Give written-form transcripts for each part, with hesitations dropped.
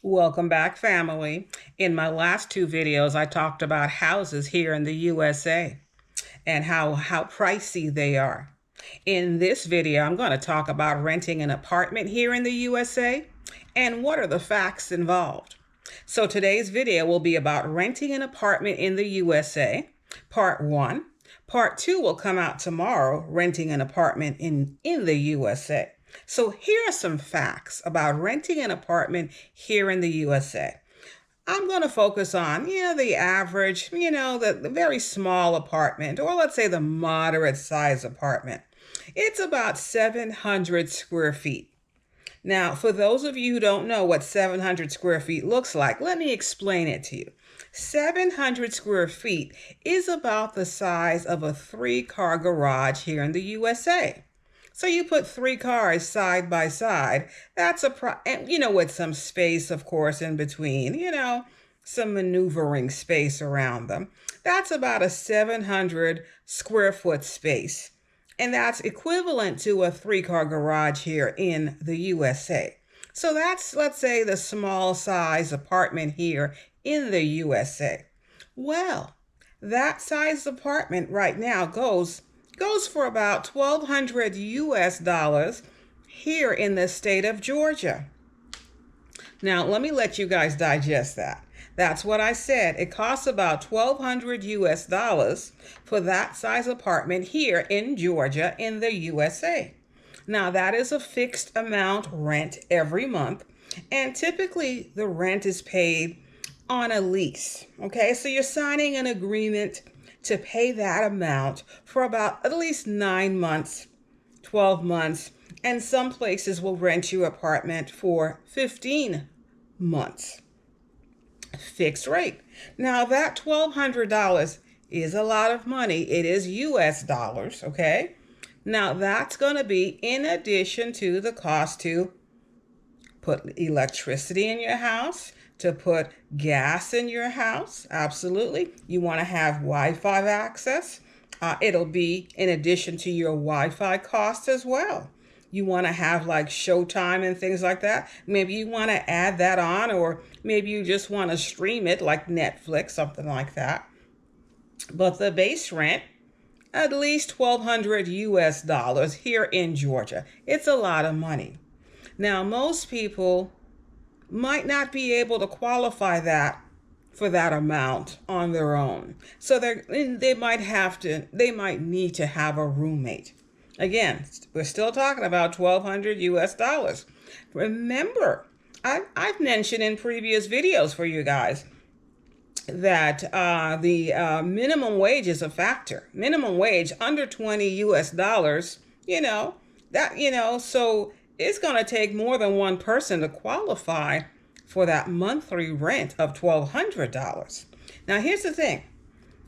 Welcome back, family. In my last two videos, I talked about houses here in the USA and how pricey they are. In this video, I'm going to talk about renting an apartment here in the USA and what are the facts involved. So today's video will be about renting an apartment in the USA, part one. Part two will come out tomorrow, renting an apartment in the USA. So here are some facts about renting an apartment here in the USA. I'm going to focus on, the average, the very small apartment, or let's say the moderate size apartment. It's about 700 square feet. Now, for those of you who don't know what 700 square feet looks like, let me explain it to you. 700 square feet is about the size of a 3-car garage here in the USA. So you put 3 cars side by side. That's with some space, of course, in between, some maneuvering space around them. That's about a 700 square foot space. And that's equivalent to a 3-car garage here in the USA. So that's, let's say, the small size apartment here in the USA. Well, that size apartment right now goes for about $1,200 here in the state of Georgia. Now, let me let you guys digest that. That's what I said. It costs about $1,200 for that size apartment here in Georgia in the USA. Now, that is a fixed amount rent every month, and typically the rent is paid on a lease. Okay, so you're signing an agreement to pay that amount for about at least 9 months, 12 months, and some places will rent you an apartment for 15 months. Fixed rate. Now that $1,200 is a lot of money. It is US dollars, okay? Now that's going to be in addition to the cost to put electricity in your house, to put gas in your house. Absolutely. You want to have Wi-Fi access. It'll be in addition to your Wi-Fi cost as well. You want to have like Showtime and things like that. Maybe you want to add that on, or maybe you just want to stream it like Netflix, something like that. But the base rent, at least $1,200 US here in Georgia. It's a lot of money. Now, most people might not be able to qualify that for that amount on their own. So they might need to have a roommate. Again, we're still talking about $1,200 US. Remember, I've mentioned in previous videos for you guys that the minimum wage is a factor. Minimum wage under $20 US, so it's going to take more than one person to qualify for that monthly rent of $1,200. Now, here's the thing.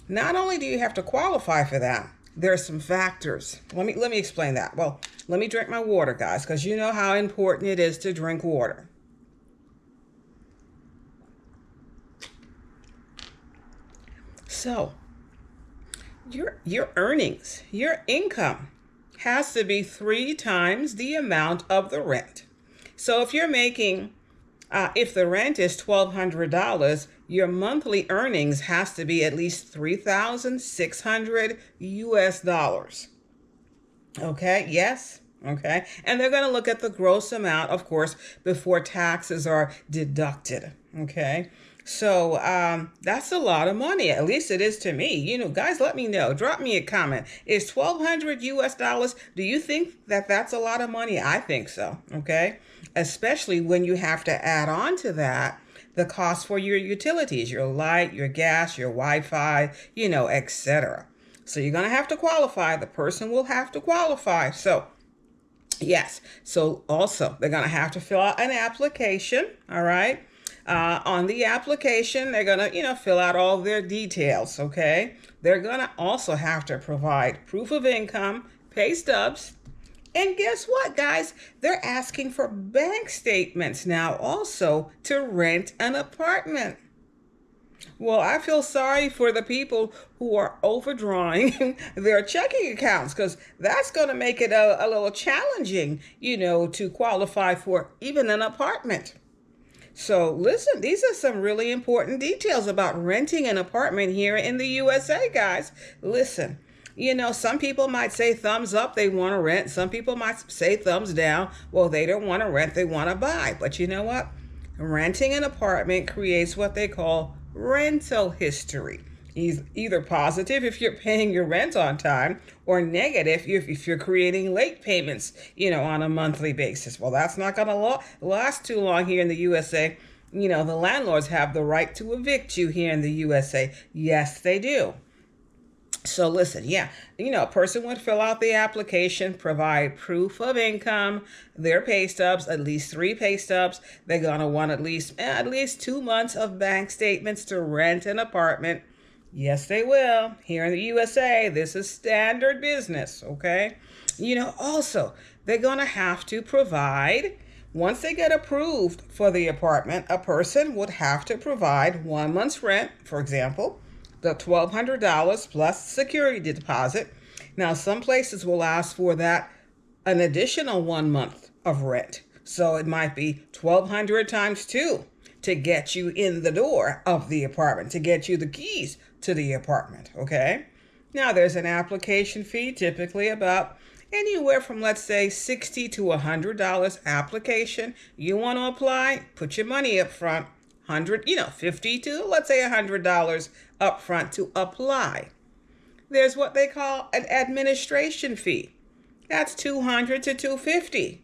Not only do you have to qualify for that, there are some factors. Let me explain that. Well, let me drink my water, guys, because you know how important it is to drink water. So, your earnings, your income has to be 3 times the amount of the rent. So if you're making, if the rent is $1,200, your monthly earnings has to be at least $3,600 US. Okay, yes, okay. And they're going to look at the gross amount, of course, before taxes are deducted, okay? So that's a lot of money. At least it is to me. Guys, let me know. Drop me a comment. Is $1,200 US? Do you think that that's a lot of money? I think so. Okay. Especially when you have to add on to that the cost for your utilities, your light, your gas, your Wi-Fi, etc. So you're going to have to qualify. The person will have to qualify. So yes. So also they're going to have to fill out an application. All right. On the application, they're going to, fill out all their details, okay? They're going to also have to provide proof of income, pay stubs, and guess what, guys? They're asking for bank statements now also to rent an apartment. Well, I feel sorry for the people who are overdrawing their checking accounts, because that's going to make it a little challenging, to qualify for even an apartment. So listen, these are some really important details about renting an apartment here in the USA, guys. Listen, some people might say thumbs up, they want to rent. Some people might say thumbs down, well, they don't want to rent, they want to buy. But you know what? Renting an apartment creates what they call rental history. Either positive if you're paying your rent on time, or negative if you're creating late payments, on a monthly basis. Well, that's not going to last too long here in the USA. The landlords have the right to evict you here in the USA. Yes, they do. So listen, yeah, a person would fill out the application, provide proof of income, their pay stubs, at least 3 pay stubs. They're going to want at least 2 months of bank statements to rent an apartment. Yes, they will. Here in the USA, this is standard business, okay? Also, they're going to have to provide, once they get approved for the apartment, a person would have to provide 1 month's rent, for example, the $1,200 plus security deposit. Now, some places will ask for that, an additional 1 month of rent. So it might be $1,200 times 2 to get you in the door of the apartment, to get you the keys to the apartment, okay? Now, there's an application fee, typically about anywhere from, let's say, $60 to $100 application. You want to apply, put your money up front, $50 to, let's say, $100 up front to apply. There's what they call an administration fee. That's $200 to $250.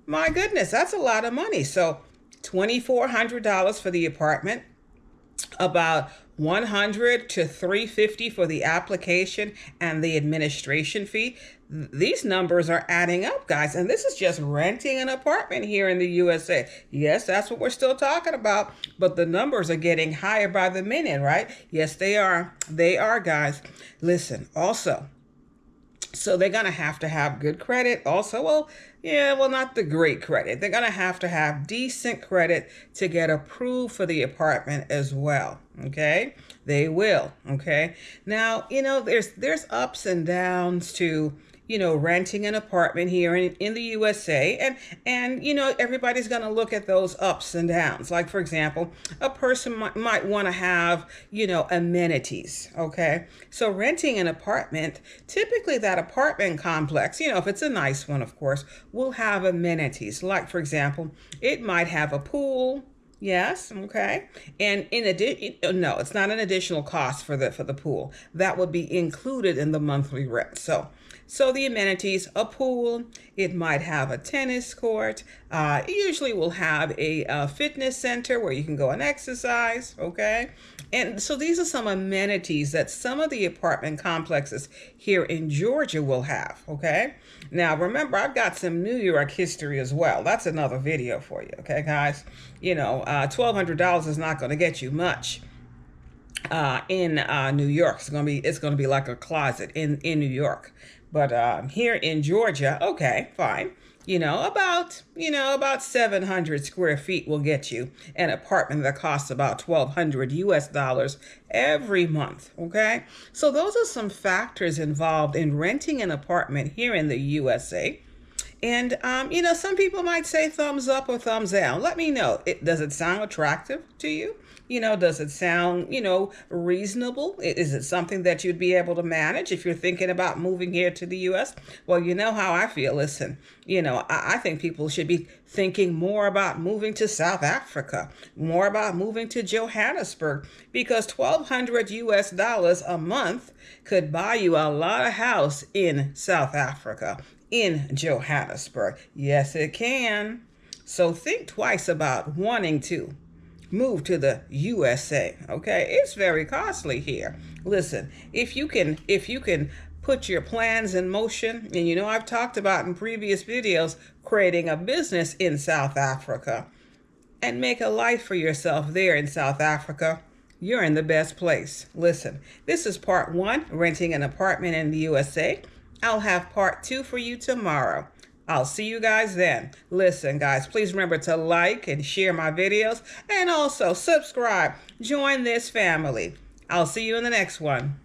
My goodness, that's a lot of money. So $2,400 for the apartment, about $100 to $350 for the application and the administration fee. These numbers are adding up, guys, and this is just renting an apartment here in the USA. Yes, that's what we're still talking about, but the numbers are getting higher by the minute, right? Yes, they are. They are, guys. Listen, also, so they're going to have good credit also. Not the great credit. They're going to have decent credit to get approved for the apartment as well. Okay? They will. Okay? Now, there's ups and downs to, renting an apartment here in the USA. And everybody's going to look at those ups and downs. Like, for example, a person might want to have, amenities. Okay. So renting an apartment, typically that apartment complex, if it's a nice one, of course, will have amenities. Like, for example, it might have a pool. Yes, okay. And in addition, no, it's not an additional cost for the pool. That would be included in the monthly rent. So the amenities, a pool, it might have a tennis court. It usually will have a fitness center where you can go and exercise, okay? And so these are some amenities that some of the apartment complexes here in Georgia will have, okay? Now, remember, I've got some New York history as well. That's another video for you, okay, guys? $1,200 is not going to get you much. In New York, it's gonna be like a closet in New York, but here in Georgia, okay, fine. About 700 square feet will get you an apartment that costs about $1,200 every month. Okay, so those are some factors involved in renting an apartment here in the USA. And, some people might say thumbs up or thumbs down. Let me know. Does it sound attractive to you? Does it sound, reasonable? Is it something that you'd be able to manage if you're thinking about moving here to the U.S.? Well, you know how I feel. Listen, I think people should be thinking more about moving to South Africa, more about moving to Johannesburg, because $1,200 a month could buy you a lot of house in South Africa, in Johannesburg. Yes, it can. So think twice about wanting to move to the USA. Okay, it's very costly here. Listen, if you can put your plans in motion, and I've talked about in previous videos creating a business in South Africa and make a life for yourself there in South Africa, you're in the best place. Listen, this is part 1, renting an apartment in the USA. I'll have part 2 for you tomorrow. I'll see you guys then. Listen, guys, please remember to like and share my videos, and also subscribe. Join this family. I'll see you in the next one.